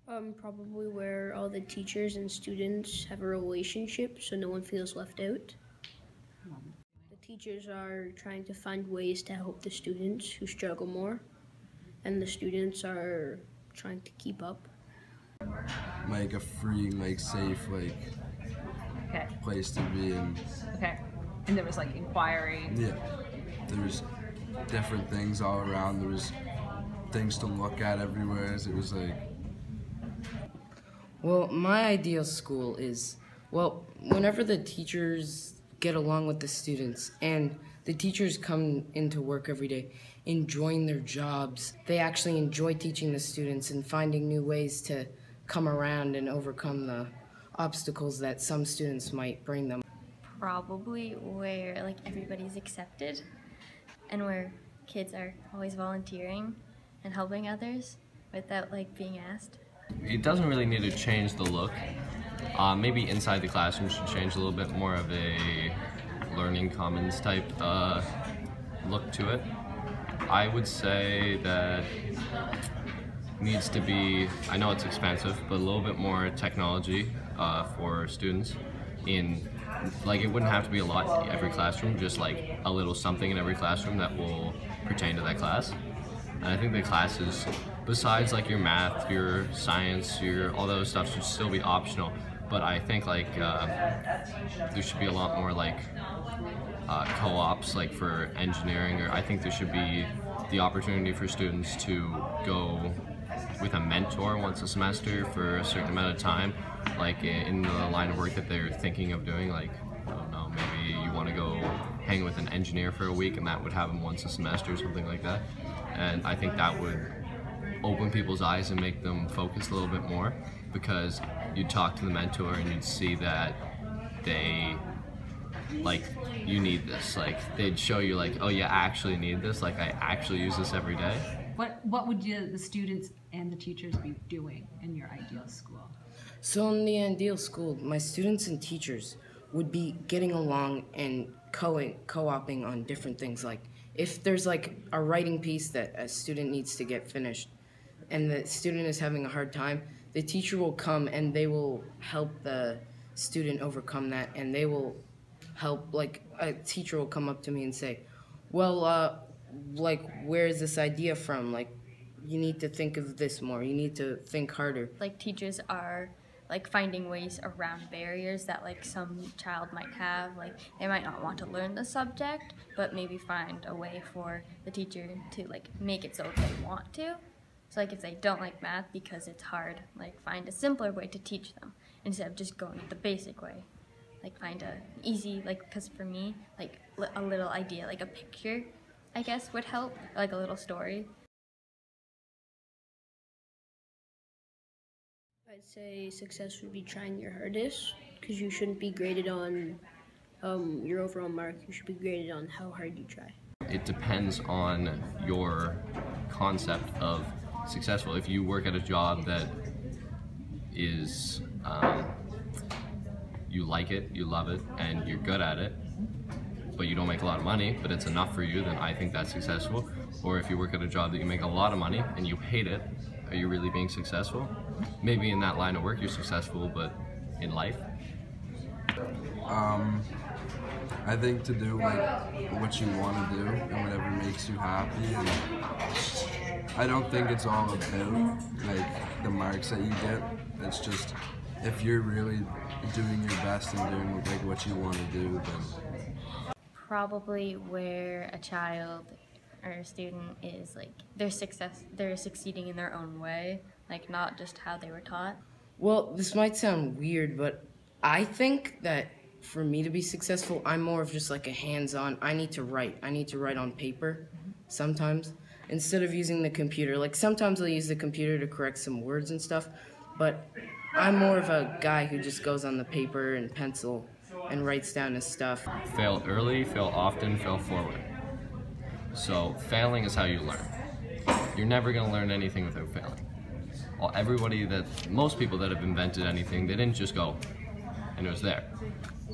Probably where all the teachers and students have a relationship so no one feels left out. The teachers are trying to find ways to help the students who struggle more, and the students are trying to keep up. Like a free, like safe, like Okay. place to be in. Okay. And there was like inquiry. Yeah. There was different things all around. There was things to look at everywhere. It was like. Well, my ideal school is, well, whenever the teachers get along with the students and the teachers come into work every day enjoying their jobs, they actually enjoy teaching the students and finding new ways to come around and overcome the obstacles that some students might bring them. Probably where like everybody's accepted and where kids are always volunteering and helping others without like being asked. It doesn't really need to change the look. Maybe inside the classroom should change a little bit more of a learning commons type look to it. I would say that needs to be, I know it's expensive, but a little bit more technology for students in, like, it wouldn't have to be a lot in every classroom, just like a little something in every classroom that will pertain to that class. And I think the classes, besides like your math, your science, your all those stuff should still be optional. But I think like there should be a lot more like co-ops, like for engineering, or I think there should be the opportunity for students to go with a mentor once a semester for a certain amount of time, like in the line of work that they're thinking of doing. Like, I don't know, maybe you want to go hang with an engineer for a week and that would happen once a semester or something like that. And I think that would open people's eyes and make them focus a little bit more, because you'd talk to the mentor and you'd see that they, like, you need this. Like, they'd show you like, oh, you actually need this, like I actually use this every day. What would the students and the teachers be doing in your ideal school? So in the ideal school, my students and teachers would be getting along and co-oping on different things. Like if there's like a writing piece that a student needs to get finished and the student is having a hard time, the teacher will come and they will help the student overcome that, and they will help, like a teacher will come up to me and say, well, like, where is this idea from? Like, you need to think of this more. You need to think harder. Like teachers are like finding ways around barriers that like some child might have. Like they might not want to learn the subject, but maybe find a way for the teacher to like make it so they want to. So like if they don't like math because it's hard, like find a simpler way to teach them instead of just going the basic way. Like find a easy, like, because for me, like a little idea, like a picture, I guess would help, like a little story. I'd say success would be trying your hardest, because you shouldn't be graded on your overall mark. You should be graded on how hard you try. It depends on your concept of successful. If you work at a job that is, you like it, you love it, and you're good at it, but you don't make a lot of money, but it's enough for you, then I think that's successful. Or if you work at a job that you make a lot of money and you hate it, are you really being successful? Maybe in that line of work you're successful, but in life? I think to do like what you want to do and whatever makes you happy. And I don't think it's all about like the marks that you get. It's just if you're really doing your best and doing like what you want to do, then Probably where a child or a student is like they're succeeding in their own way, like not just how they were taught. Well, this might sound weird, but I think that for me to be successful, I'm more of just like a hands-on. I need to write on paper sometimes instead of using the computer. Like sometimes I'll use the computer to correct some words and stuff, but I'm more of a guy who just goes on the paper and pencil and writes down his stuff. Fail early, fail often, fail forward. So failing is how you learn. You're never going to learn anything without failing. Most people that have invented anything, they didn't just go and it was there.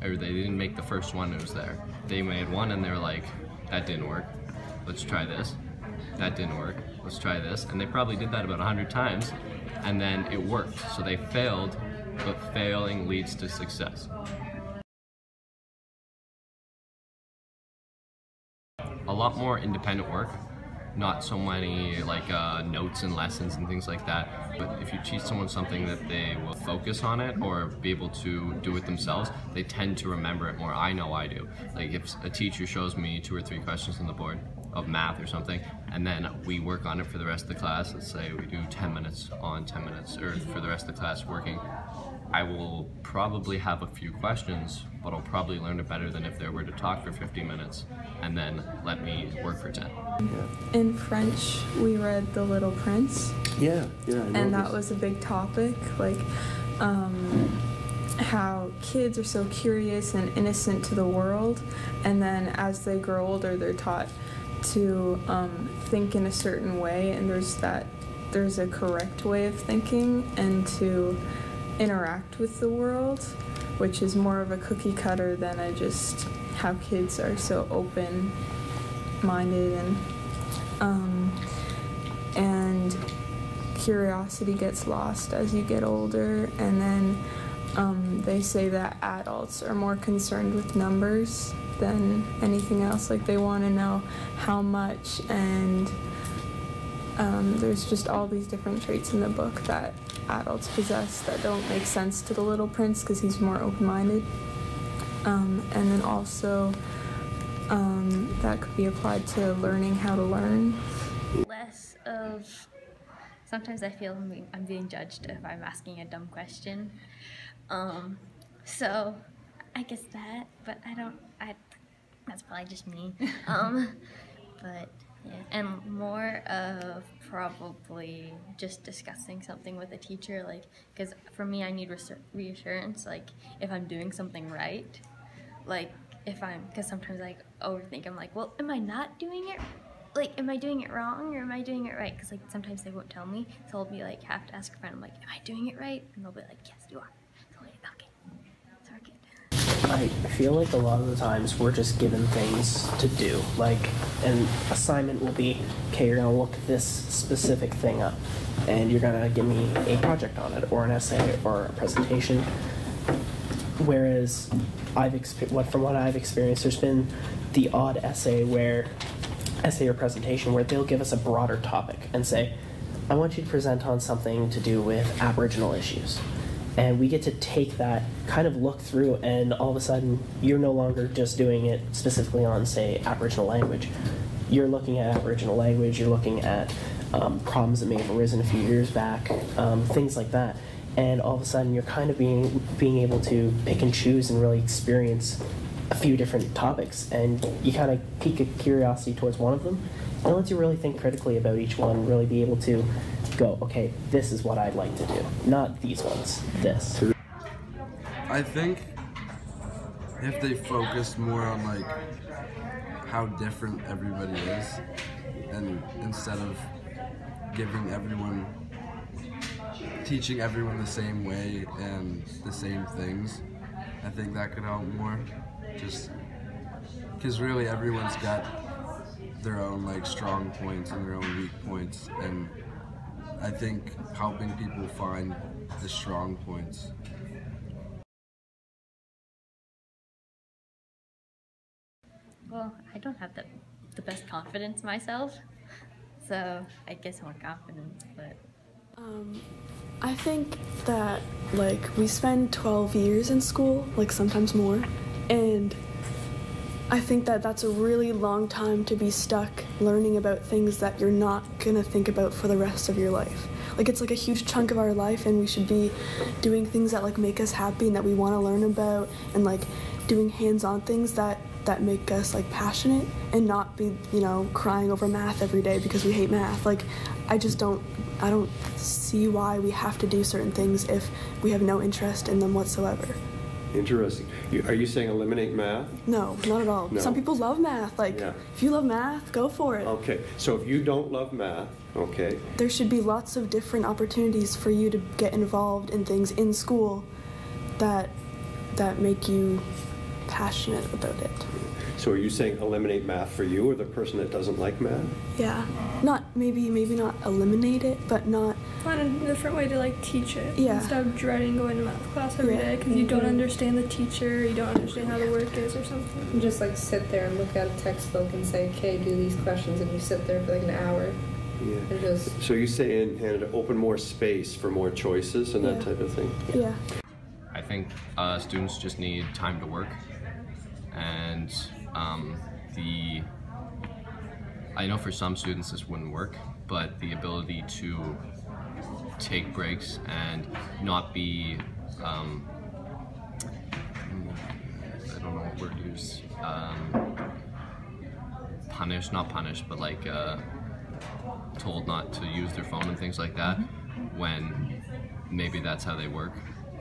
Or they didn't make the first one, it was there. They made one and they were like, that didn't work, let's try this. That didn't work, let's try this. And they probably did that about 100 times and then it worked. So they failed, but failing leads to success. A lot more independent work, not so many like notes and lessons and things like that. But if you teach someone something that they will focus on it or be able to do it themselves, they tend to remember it more. I know I do. Like if a teacher shows me 2 or 3 questions on the board of math or something, and then we work on it for the rest of the class, let's say we do 10 minutes on 10 minutes, or for the rest of the class working, I will probably have a few questions, but I'll probably learn it better than if they were to talk for 50 minutes and then let me work for 10. In French, we read The Little Prince. Yeah, and that was a big topic, like how kids are so curious and innocent to the world, and then as they grow older, they're taught to think in a certain way, and there's a correct way of thinking, and to interact with the world, which is more of a cookie cutter than just how kids are so open-minded, and curiosity gets lost as you get older, and then they say that adults are more concerned with numbers than anything else. Like they want to know how much, and there's just all these different traits in the book that adults possess that don't make sense to the little prince because he's more open-minded. And then also that could be applied to learning how to learn. Less of, sometimes I feel I'm being judged if I'm asking a dumb question. So I guess that, but that's probably just me. But yeah, and more of probably just discussing something with a teacher, like, because for me I need reassurance, like if I'm doing something right, like because sometimes I overthink, I'm like, well, am I not doing it? Like, am I doing it wrong or am I doing it right? Because like sometimes they won't tell me, so I'll be like, have to ask a friend, I'm like, am I doing it right? And they'll be like, yes, you are. So I'm like, okay, it's all good. I feel like a lot of the times we're just given things to do. Like an assignment will be, okay, you're gonna look this specific thing up and you're gonna give me a project on it or an essay or a presentation. Whereas from what I've experienced, there's been the odd essay or presentation where they'll give us a broader topic and say, I want you to present on something to do with Aboriginal issues. And we get to take that, kind of look through, and all of a sudden you're no longer just doing it specifically on, say, Aboriginal language. You're looking at Aboriginal language, you're looking at problems that may have arisen a few years back, things like that. And all of a sudden you're kind of being able to pick and choose and really experience a few different topics, and you kind of pique a curiosity towards one of them, and it lets you really think critically about each one, really be able to go, okay, this is what I'd like to do, not these ones, this. I think if they focused more on like how different everybody is, and instead of teaching everyone the same way and the same things, I think that could help more. Just because really everyone's got their own like strong points and their own weak points, and I think helping people find the strong points. Well, I don't have the best confidence myself, so I guess more confidence, but I think that like we spend 12 years in school, like sometimes more, and I think that that's a really long time to be stuck learning about things that you're not gonna think about for the rest of your life. Like it's like a huge chunk of our life, and we should be doing things that like make us happy and that we want to learn about, and like doing hands-on things that make us like passionate, and not be, crying over math every day because we hate math. Like I don't see why we have to do certain things if we have no interest in them whatsoever. Interesting. Are you saying eliminate math? No, not at all. No. Some people love math. Like, yeah. If you love math, go for it. Okay, so if you don't love math, okay. There should be lots of different opportunities for you to get involved in things in school that make you passionate about it. So are you saying eliminate math for you or the person that doesn't like math? Yeah, maybe not eliminate it, but not. Find a different way to like teach it. Yeah. Instead of dreading going to math class every day because you don't understand the teacher, you don't understand how the work is or something. You just like sit there and look at a textbook and say, okay, do these questions, and you sit there for like an hour. Yeah. And just. So you say and open more space for more choices and that type of thing? Yeah. I think students just need time to work, and I know for some students this wouldn't work, but the ability to take breaks and not be, I don't know what word to use, not punished, but like told not to use their phone and things like that, when maybe that's how they work.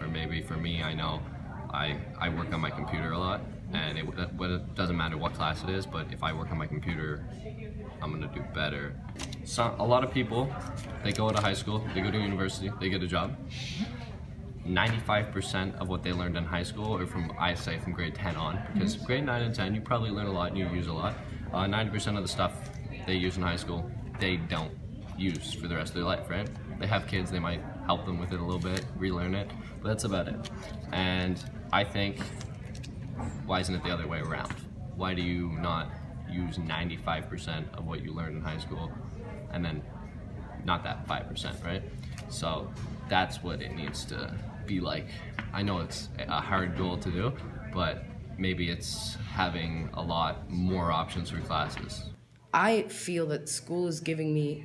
Or maybe for me, I know I work on my computer a lot, and it doesn't matter what class it is, but if I work on my computer, I'm gonna do better. So a lot of people, they go to high school, they go to university, they get a job. 95% of what they learned in high school are from, I say, from grade 10 on, because grade 9 and 10, you probably learn a lot and you use a lot. 90% of the stuff they use in high school, they don't use for the rest of their life, right? They have kids, they might help them with it a little bit, relearn it, but that's about it. And I think, why isn't it the other way around? Why do you not use 95% of what you learned in high school and then not that 5%, right? So that's what it needs to be like. I know it's a hard goal to do, but maybe it's having a lot more options for classes. I feel that school is giving me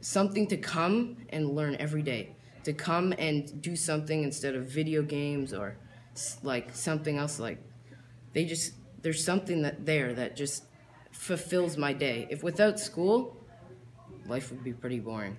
something to come and learn every day, to come and do something instead of video games or like something else. Like there's something that just fulfills my day. If without school, life would be pretty boring.